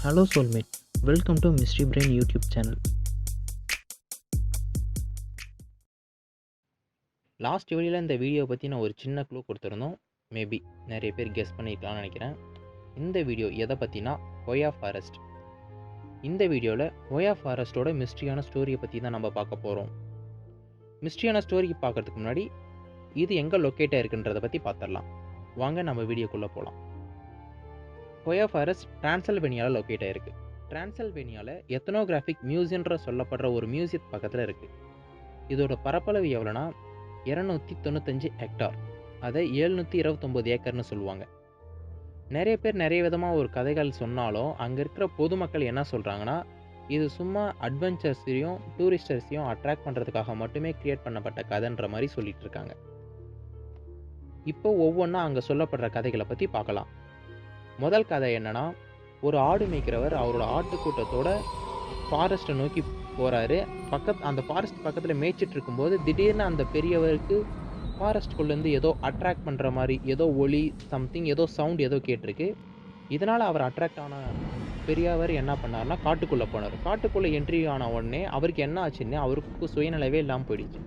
Hello soulmate, welcome to Mystery Brain YouTube channel. Last வீடியோவில் இந்த video பற்றி நான் ஒரு சின்ன க்ளூ கொடுத்துருந்தோம். மேபி நிறைய பேர் கெஸ் பண்ணியிருக்கலாம்னு நினைக்கிறேன். இந்த வீடியோ எதை பற்றினா ஹொயா ஃபாரஸ்ட். இந்த வீடியோவில் ஹொயா ஃபாரஸ்ட்டோட மிஸ்ட்ரியான ஸ்டோரியை பற்றி தான் நம்ம பார்க்க போகிறோம். மிஸ்ட்ரியான ஸ்டோரி பார்க்குறதுக்கு முன்னாடி இது எங்கே லொக்கேட்டாக இருக்குன்றதை பற்றி பார்த்துடலாம். வாங்க நம்ம வீடியோக்குள்ளே போகலாம். ஹொயா ஃபாரஸ்ட் டிரான்சில்வேனியாவில் லொக்கேட் ஆகிருக்கு. டிரான்சில்வேனியாவில் எத்தனோகிராஃபிக் மியூசியம்ன்ற சொல்லப்படுற ஒரு மியூசியத் பக்கத்தில் இருக்குது. இதோட பரப்பளவு எவ்வளோனா 295 ஹெக்டார், அதை 729 ஏக்கர்னு சொல்லுவாங்க. நிறைய பேர் நிறைய விதமாக ஒரு கதைகள் சொன்னாலும் அங்கே இருக்கிற பொதுமக்கள் என்ன சொல்கிறாங்கன்னா, இது சும்மா அட்வென்ச்சர்ஸையும் டூரிஸ்டர்ஸையும் அட்ராக்ட் பண்ணுறதுக்காக மட்டுமே கிரியேட் பண்ணப்பட்ட கதைன்ற மாதிரி சொல்லிட்டு இருக்காங்க. இப்போ ஒவ்வொன்றா அங்கே சொல்லப்படுற கதைகளை பற்றி பார்க்கலாம். முதல் கதை என்னன்னா, ஒரு ஆடு மேய்க்கிறவர் அவரோட ஆட்டுக்கூட்டத்தோட ஃபாரஸ்ட்டை நோக்கி போகிறாரு. அந்த ஃபாரஸ்ட் பக்கத்தில் மேய்ச்சிட்டு இருக்கும்போது திடீர்னு அந்த பெரியவருக்கு ஃபாரஸ்ட்குள்ளேருந்து ஏதோ அட்ராக்ட் பண்ணுற மாதிரி ஏதோ ஒலி சம்திங் ஏதோ சவுண்ட் ஏதோ கேட்டிருக்கு. இதனால் அவர் அட்ராக்ட் ஆன பெரியவர் என்ன பண்ணார்னா காட்டுக்குள்ளே போனார். காட்டுக்குள்ளே என்ட்ரி ஆன உடனே அவருக்கு என்ன ஆச்சுன்னு அவருக்கு சுயநிலைவே இல்லாமல் போயிடுச்சு.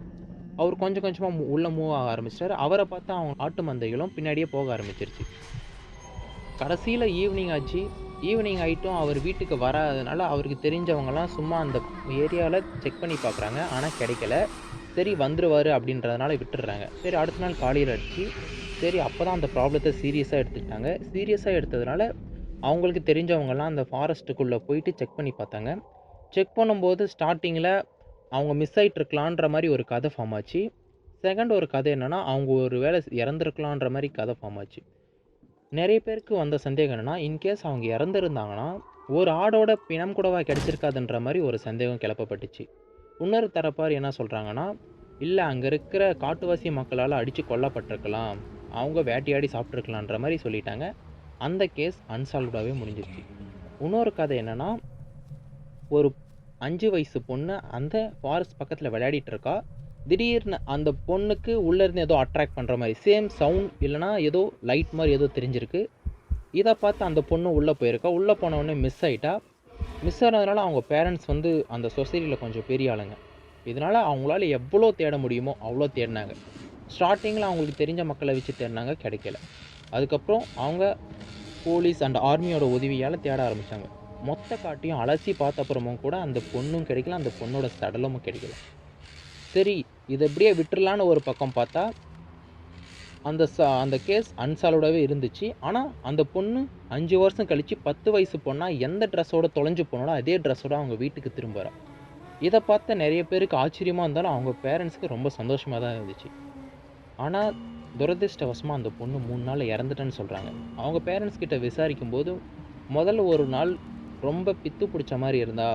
அவர் கொஞ்சம் கொஞ்சமாக உள்ளே மூவ் ஆக ஆரம்பிச்சிட்டார். அவரை பார்த்தா அவங்க ஆட்டு மந்தைகளும் பின்னாடியே போக ஆரம்பிச்சிருச்சு. கடைசியில் ஈவினிங் ஆச்சு. ஈவினிங் ஆகிட்டும் அவர் வீட்டுக்கு வராதனால அவருக்கு தெரிஞ்சவங்கலாம் சும்மா அந்த ஏரியாவில் செக் பண்ணி பார்க்குறாங்க. ஆனால் கிடைக்கல. சரி வந்துடுவார் அப்படின்றதுனால விட்டுடுறாங்க. சரி அடுத்த நாள் காலையில் அடிச்சு சரி அப்போ தான் அந்த ப்ராப்ளத்தை சீரியஸாக எடுத்துக்கிட்டாங்க. சீரியஸாக எடுத்ததுனால அவங்களுக்கு தெரிஞ்சவங்கலாம் அந்த ஃபாரஸ்ட்டுக்குள்ளே போயிட்டு செக் பண்ணி பார்த்தாங்க. செக் பண்ணும்போது ஸ்டார்டிங்கில் அவங்க மிஸ் ஆகிட்டுருக்கலான்ற மாதிரி ஒரு கதை ஃபார்ம் ஆச்சு. செகண்ட் ஒரு கதை என்னென்னா, அவங்க ஒரு வேளை இறந்துருக்கலான்ற மாதிரி கதை ஃபார்ம் ஆச்சு. நிறைய பேருக்கு வந்த சந்தேகம் என்னென்னா, இன்கேஸ் அவங்க இறந்துருந்தாங்கன்னா ஒரு ஆடோட பிணம் கூடவா கிடச்சிருக்காதுன்ற மாதிரி ஒரு சந்தேகம் கிளப்பப்பட்டுச்சு. இன்னொரு தரப்பார் என்ன சொல்கிறாங்கன்னா, இல்லை அங்கே இருக்கிற காட்டுவாசி மக்களால் அடித்து கொல்லப்பட்டிருக்கலாம், அவங்க வேட்டையாடி சாப்பிட்ருக்கலான்ற மாதிரி சொல்லிட்டாங்க. அந்த கேஸ் அன்சால்வ்டாகவே முடிஞ்சிருச்சு. இன்னொரு கதை என்னென்னா, ஒரு 5 வயசு பொண்ணு அந்த ஃபாரஸ்ட் பக்கத்தில் விளையாடிட்டு இருக்கா. திடீர்னு அந்த பொண்ணுக்கு உள்ளேருந்து ஏதோ அட்ராக்ட் பண்ணுற மாதிரி சேம் சவுண்ட் இல்லைனா ஏதோ லைட் மாதிரி ஏதோ தெரிஞ்சிருக்கு. இதை பார்த்து அந்த பொண்ணு உள்ளே போயிருக்கா. உள்ளே போனவுடனே மிஸ் ஆகிட்டா. மிஸ் ஆனதுனால அவங்க பேரண்ட்ஸ் அந்த சொசைட்டியில் கொஞ்சம் பெரிய ஆளுங்க. இதனால் அவங்களால எவ்வளோ தேட முடியுமோ அவ்வளோ தேடினாங்க. ஸ்டார்டிங்கில் அவங்களுக்கு தெரிஞ்ச மக்களை வச்சு தேடினாங்க, கிடைக்கல. அதுக்கப்புறம் அவங்க போலீஸ் அண்ட் ஆர்மியோட உதவியால் தேட ஆரம்பித்தாங்க. மொத்த காட்டையும் அலசி பார்த்த அப்புறமும் கூட அந்த பொண்ணும் கிடைக்கல, அந்த பொண்ணோட சடலமும் கிடைக்கல. சரி இதை எப்படியே விட்டுறலான்னு ஒரு பக்கம் பார்த்தா அந்த கேஸ் அன்சால்வ்டாகவே இருந்துச்சு. ஆனால் அந்த பொண்ணு 5 வருஷம் கழித்து 10 வயசு பொண்ணாக எந்த ட்ரெஸ்ஸோட தொலைஞ்சு போனாலும் அதே ட்ரெஸ்ஸோட அவங்க வீட்டுக்கு திரும்புகிறா. இதை பார்த்த நிறைய பேருக்கு ஆச்சரியமாக இருந்தாலும் அவங்க பேரண்ட்ஸுக்கு ரொம்ப சந்தோஷமாக தான் இருந்துச்சு. ஆனால் துரதிர்ஷ்டவசமாக அந்த பொண்ணு 3 நாள் இறந்துட்டேன்னு சொல்கிறாங்க. அவங்க பேரண்ட்ஸ் கிட்ட விசாரிக்கும் போது முதல்ல ஒரு நாள் ரொம்ப பித்து பிடிச்ச மாதிரி இருந்தா,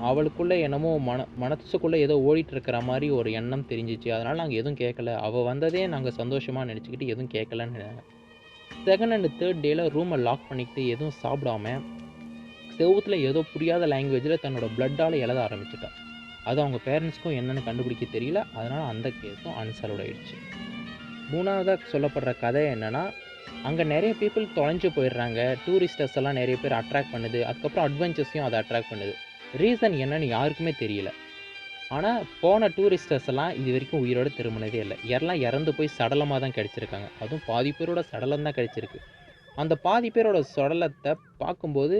அவளுக்குள்ளே என்னமோ மனசுக்குள்ளே ஏதோ ஓடிட்டு இருக்கிற மாதிரி ஒரு எண்ணம் தெரிஞ்சிச்சு. அதனால் நாங்கள் எதுவும் கேட்கல. அவள் வந்ததே நாங்கள் சந்தோஷமாக நினச்சிக்கிட்டு எதுவும் கேட்கலன்னு. செகண்ட் அண்ட் தேர்ட் டேயில் ரூமை லாக் பண்ணிக்கிட்டு எதுவும் சாப்பிடாம செவுத்தில் ஏதோ புரியாத லாங்குவேஜில் தன்னோட பிளட்டால் எழுத ஆரம்பிச்சிட்டா. அது அவங்க பேரண்ட்ஸ்க்கும் என்னென்னு கண்டுபிடிக்க தெரியல. அதனால் அந்த கேஸும் அன்சால்வ்ட் ஆகிடுச்சு. மூணாவதாக சொல்லப்படுற கதை என்னென்னா, அங்கே நிறைய பீப்புள் தொலைஞ்சு போயிடுறாங்க. டூரிஸ்டர்ஸ் எல்லாம் நிறைய பேர் அட்ராக்ட் பண்ணுது. அதுக்கப்புறம் அட்வென்ச்சர்ஸையும் அதை அட்ராக்ட் பண்ணுது. ரீசன் என்னன்னு யாருக்குமே தெரியல. ஆனால் போன டூரிஸ்டர்ஸ் எல்லாம் இது வரைக்கும் உயிரோடு திரும்பினதே இல்லை. எல்லாம் இறந்து போய் சடலமாக தான் கிடச்சிருக்காங்க. அதுவும் பாதி பேரோட சடலம் தான் கிடச்சிருக்கு. அந்த பாதி பேரோட சடலத்தை பார்க்கும்போது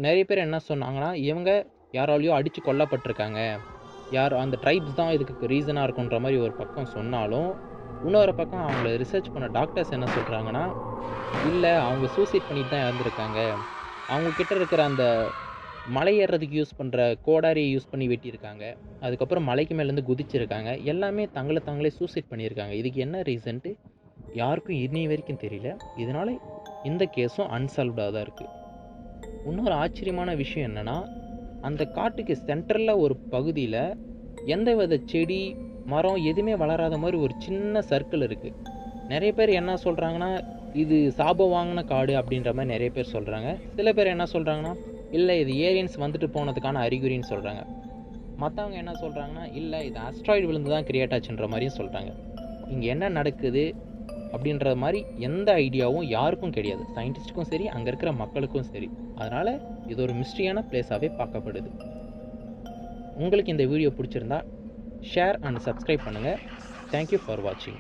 நிறைய பேர் என்ன சொன்னாங்கன்னா, இவங்க யாராலையோ அடித்து கொல்லப்பட்டிருக்காங்க, அந்த ட்ரைப்ஸ் தான் இதுக்கு ரீசனாக இருக்குன்ற மாதிரி ஒரு பக்கம் சொன்னாலும், இன்னொரு பக்கம் அவங்கள ரிசர்ச் பண்ண டாக்டர்ஸ் என்ன சொல்கிறாங்கன்னா, இல்லை அவங்க சூசைட் பண்ணிட்டு தான் இறந்துருக்காங்க, அவங்கக்கிட்ட இருக்கிற அந்த மலை ஏறுறதுக்கு யூஸ் பண்ணுற கோடாரியை யூஸ் பண்ணி வெட்டியிருக்காங்க, அதுக்கப்புறம் மலைக்கு மேலேருந்து குதிச்சிருக்காங்க, எல்லாமே தாங்களே சூசைட் பண்ணியிருக்காங்க. இதுக்கு என்ன ரீசன்ட்டு யாருக்கும் இன்னி வரைக்கும் தெரியல. இதனால் இந்த கேஸும் அன்சால்வ்டாக தான் இருக்குது. இன்னொரு ஆச்சரியமான விஷயம் என்னென்னா, அந்த காட்டுக்கு சென்டரில் ஒரு பகுதியில் எந்த வித செடி மரம் எதுவுமே வளராத மாதிரி ஒரு சின்ன சர்க்கிள் இருக்குது. நிறைய பேர் என்ன சொல்கிறாங்கன்னா, இது சாபம் வாங்கின காடு அப்படின்ற மாதிரி நிறைய பேர் சொல்கிறாங்க. சில பேர் என்ன சொல்கிறாங்கன்னா, இல்லை இது ஏலியன்ஸ் வந்துட்டு போனதுக்கான அறிகுறின்னு சொல்கிறாங்க. மற்றவங்க என்ன சொல்கிறாங்கன்னா, இல்லை இது ஆஸ்ட்ராய்டு விழுந்து தான் கிரியேட் ஆச்சுன்ற மாதிரியும் சொல்கிறாங்க. இங்கே என்ன நடக்குது, அப்படின்ற மாதிரி எந்த ஐடியாவும் யாருக்கும் கிடையாது, சயின்டிஸ்ட்டுக்கும் சரி அங்கே இருக்கிற மக்களுக்கும் சரி. அதனால் இது ஒரு மிஸ்ட்ரியான பிளேஸாகவே பார்க்கப்படுது. உங்களுக்கு இந்த வீடியோ பிடிச்சிருந்தா ஷேர் அண்ட் சப்ஸ்கிரைப் பண்ணுங்கள். தேங்க்யூ ஃபார் வாட்சிங்.